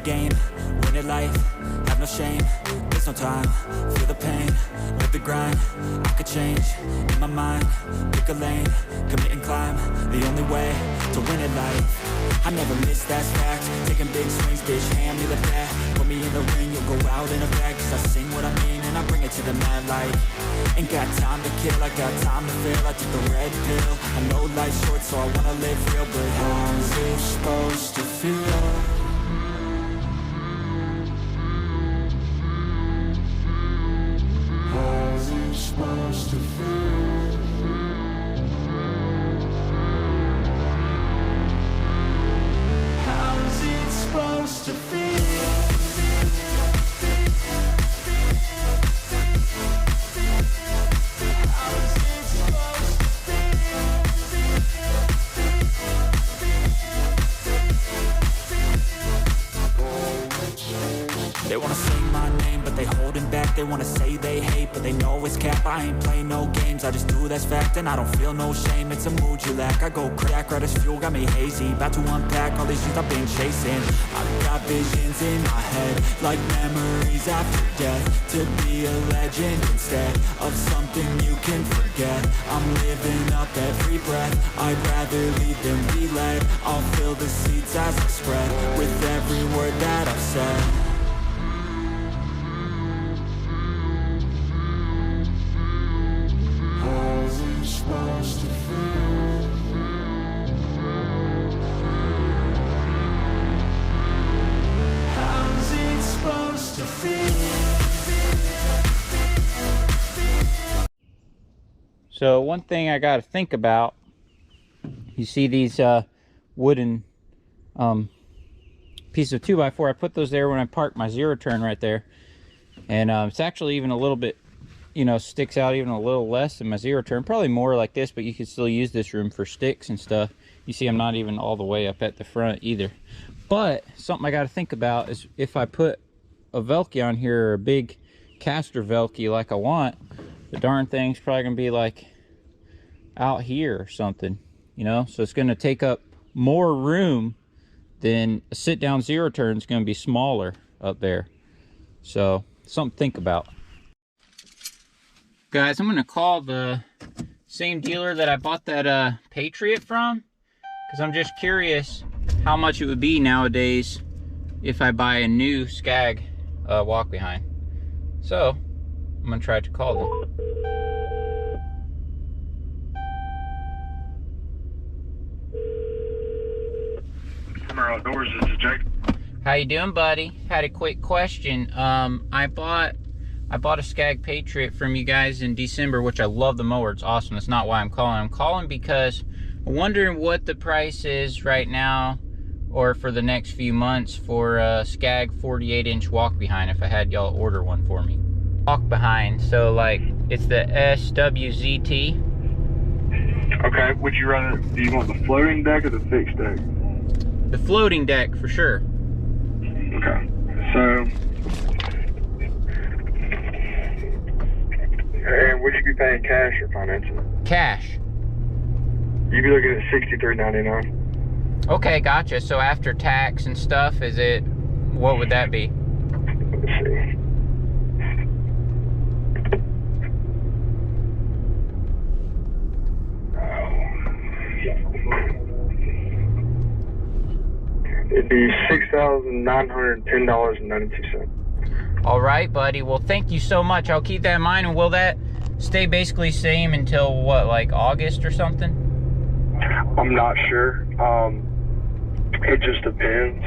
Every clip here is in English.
game, win it life, have no shame, there's no time, feel the pain, live the grind, I could change, in my mind, pick a lane, commit and climb, the only way to win it life. I never miss, that's fact, taking big swings, bitch, hand me the bat, put me in the ring, you'll go out in a bag, cause I sing what I mean and I bring it to the mad light. Ain't got time to kill, I got time to feel, I took the red pill, I know life's short so I wanna live real, but how's it supposed to feel? How's it supposed to feel? How's it supposed to feel? They wanna say my name, but they holding back. They wanna say they hate, but they know it's cap. I ain't play no games, I just do, that's fact. And I don't feel no shame, it's a mood you lack. I go crack, right as fuel, got me hazy. About to unpack all these things I've been chasing. I've got visions in my head, like memories after death. To be a legend instead of something you can forget. I'm living up every breath, I'd rather lead than be led. I'll fill the seeds as I spread, with every word that I've said. Supposed to feel? How's it supposed to feel? So one thing I got to think about, you see these wooden pieces of 2x4, I put those there when I parked my zero turn right there, and it's actually even a little bit, you know, sticks out even a little less than my zero turn, probably more like this, but you can still use this room for sticks and stuff. You see I'm not even all the way up at the front either. But something I got to think about is if I put a Velke on here, or a big caster Velke like I want, the darn thing's probably gonna be like out here or something, you know, so it's gonna take up more room than a sit down zero turn is gonna be smaller up there. So something to think about. Guys, I'm gonna call the same dealer that I bought that Patriot from, because I'm just curious how much it would be nowadays if I buy a new Skag walk behind. So I'm gonna try to call them. Summer Outdoors, this is Jake. How you doing, buddy? Had a quick question. I bought a Skag Patriot from you guys in December, which I love the mower. It's awesome. That's not why I'm calling. I'm calling because I'm wondering what the price is right now or for the next few months for a Skag 48-inch walk behind if I had y'all order one for me. Walk behind, so like it's the SWZT. Okay, would you rather, do you want the floating deck or the fixed deck? The floating deck for sure. Okay, so, and would you be paying cash or financing? Cash. You'd be looking at $63.99. Okay, gotcha. So after tax and stuff, is it, what would that be? Let's see. It'd be $6,910.92. All right, buddy. Well, thank you so much. I'll keep that in mind. And will that stay basically same until what, like August or something? I'm not sure. It just depends.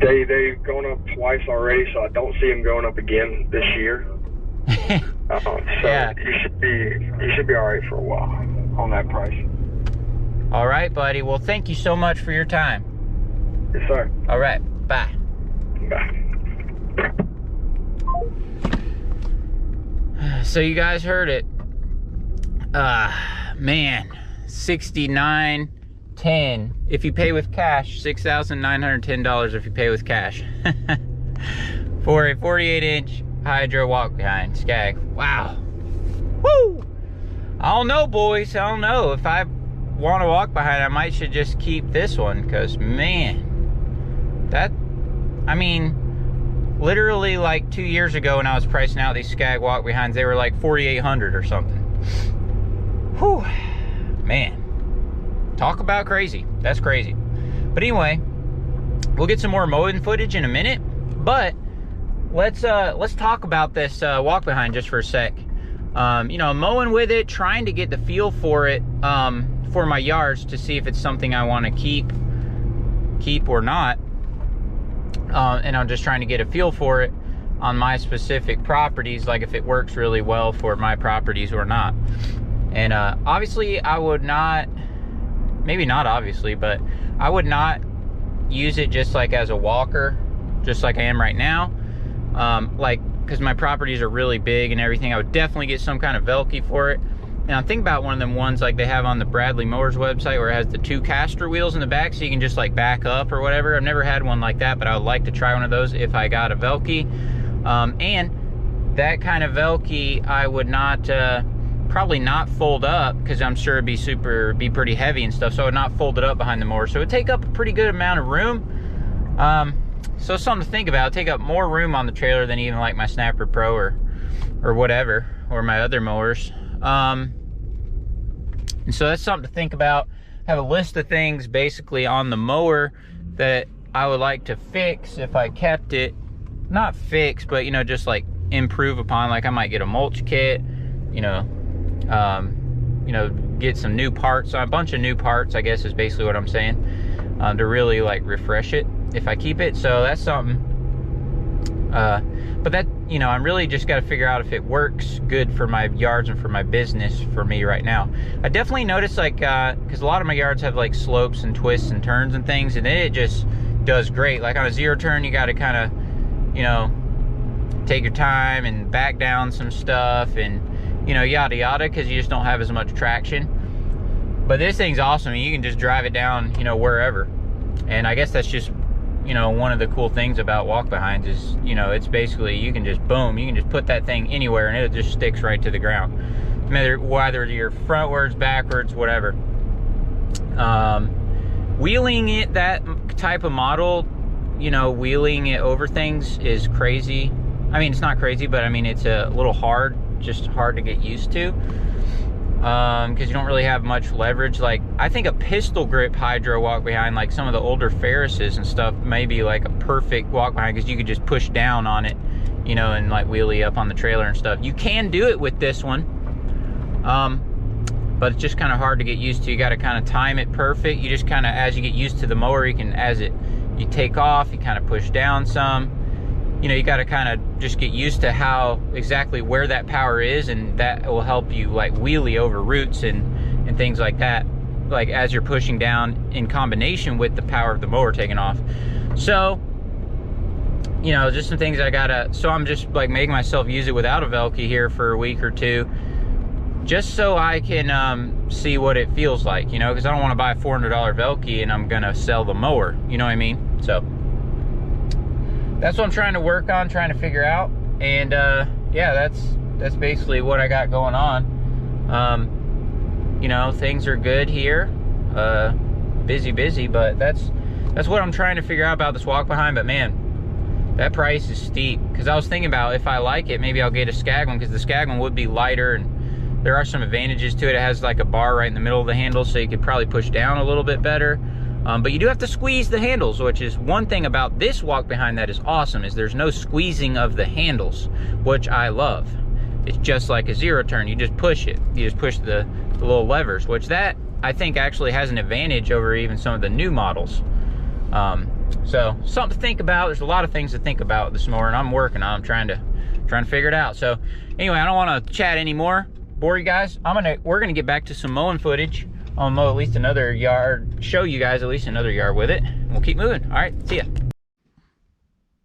They've gone up twice already, so I don't see them going up again this year. So yeah, you should be all right for a while on that price. All right, buddy. Well, thank you so much for your time. Yes, sir. All right. Bye. Bye. So you guys heard it. Man, $69.10 if you pay with cash. $6,910 if you pay with cash for a 48-inch hydro walk behind Skag. Wow. Woo! I don't know, boys. I don't know. If I want to walk behind, I might should just keep this one, because man, that, I mean, literally like 2 years ago when I was pricing out these Skag walk behinds, they were like 4,800 or something. Whew, man, talk about crazy. That's crazy. But anyway, we'll get some more mowing footage in a minute, but let's talk about this walk behind just for a sec. You know, mowing with it, trying to get the feel for it, for my yards, to see if it's something I want to keep or not. And I'm just trying to get a feel for it on my specific properties, like if it works really well for my properties or not. And obviously I would not, maybe not obviously, but I would not use it just like as a walker, just like I am right now. Like, because my properties are really big and everything, I would definitely get some kind of Velke for it. And I'm thinking about one of them ones like they have on the Bradley Mowers website, where it has the 2 caster wheels in the back, so you can just like back up or whatever. I've never had one like that, but I would like to try one of those if I got a Velke. And that kind of Velke, I would not, probably not fold up, because I'm sure it'd be pretty heavy and stuff, so I would not fold it up behind the mower. So it would take up a pretty good amount of room. So something to think about. It'd take up more room on the trailer than even like my Snapper Pro or whatever, or my other mowers. And so that's something to think about. I have a list of things basically on the mower that I would like to fix if I kept it. Not fix, but, you know, just like improve upon. Like I might get a mulch kit, you know, get some new parts, a bunch of new parts, I guess is basically what I'm saying, to really like refresh it if I keep it. So that's something. But that, you know, I'm really just got to figure out if it works good for my yards and for my business for me right now. I definitely noticed, like, because a lot of my yards have like slopes and twists and turns and things, and then it just does great. Like on a zero turn, you got to kind of, you know, take your time and back down some stuff and, you know, yada yada, because you just don't have as much traction. But this thing's awesome. You can just drive it down, you know, wherever. And I guess that's just, you know, one of the cool things about walk behinds is, you know, it's basically, you can just, boom, you can just put that thing anywhere and it just sticks right to the ground. Whether you're frontwards, backwards, whatever. Wheeling it, that type of model, you know, wheeling it over things is crazy. I mean, it's not crazy, but I mean, it's a little hard, just hard to get used to. Because you don't really have much leverage. Like, I think a pistol grip hydro walk behind, like some of the older Ferrises and stuff, may be like a perfect walk behind, because you could just push down on it, you know, and like wheelie up on the trailer and stuff. You can do it with this one, but it's just kind of hard to get used to. You got to kind of time it perfect. You just kind of, as you get used to the mower, you can, you take off, you kind of push down some. You know, you got to kind of just get used to how exactly where that power is, and that will help you like wheelie over roots and things like that, like as you're pushing down, in combination with the power of the mower taking off. So, you know, just some things I gotta, so I'm just like making myself use it without a Velke here for a week or two, just so I can see what it feels like, you know, because I don't want to buy a $400 Velke and I'm gonna sell the mower, you know what I mean? So that's what I'm trying to work on, trying to figure out. And yeah, that's basically what I got going on. You know, things are good here. Busy, but that's what I'm trying to figure out about this walk behind. But man, that price is steep. Because I was thinking about, if I like it, maybe I'll get a Skag one, because the Skag one would be lighter, and there are some advantages to it. It has like a bar right in the middle of the handle, so you could probably push down a little bit better. But you do have to squeeze the handles, which is one thing about this walk behind that is awesome, is there's no squeezing of the handles, which I love. It's just like a zero turn. You just push it. You just push the little levers, which that I think actually has an advantage over even some of the new models. So something to think about. There's a lot of things to think about this morning. I'm working on. I'm trying to figure it out. So anyway, I don't want to chat anymore, bore you guys. We're gonna get back to some mowing footage. I'll mow at least another yard, show you guys at least another yard with it. We'll keep moving. All right, see ya.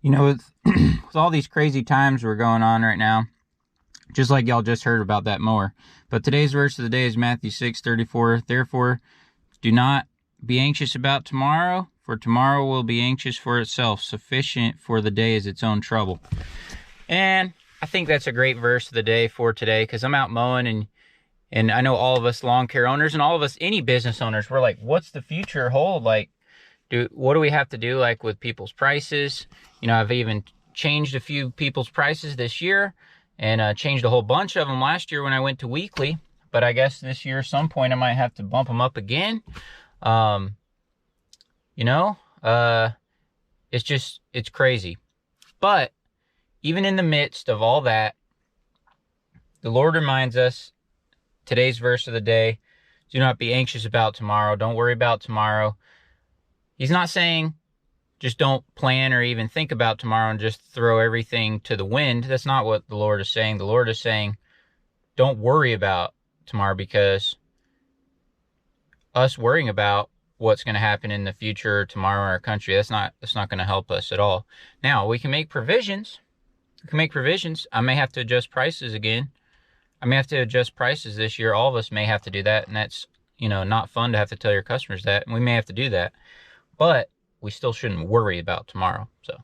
You know, with all these crazy times we're going on right now, just like y'all just heard about that mower. But today's verse of the day is Matthew 6:34. Therefore, do not be anxious about tomorrow, for tomorrow will be anxious for itself. Sufficient for the day is its own trouble. And I think that's a great verse of the day for today, because I'm out mowing, and I know all of us lawn care owners and all of us, any business owners, we're like, what's the future hold? Like, what do we have to do, like with people's prices? You know, I've even changed a few people's prices this year, and changed a whole bunch of them last year when I went to weekly. But I guess this year, some point, I might have to bump them up again. You know, it's crazy. But even in the midst of all that, the Lord reminds us, today's verse of the day, do not be anxious about tomorrow. Don't worry about tomorrow. He's not saying just don't plan or even think about tomorrow and just throw everything to the wind. That's not what the Lord is saying. The Lord is saying, don't worry about tomorrow, because us worrying about what's going to happen in the future tomorrow in our country, that's not going to help us at all. Now, we can make provisions. I may have to adjust prices again. I may have to adjust prices this year. All of us may have to do that, and that's, you know, not fun to have to tell your customers that, and we may have to do that. But we still shouldn't worry about tomorrow. So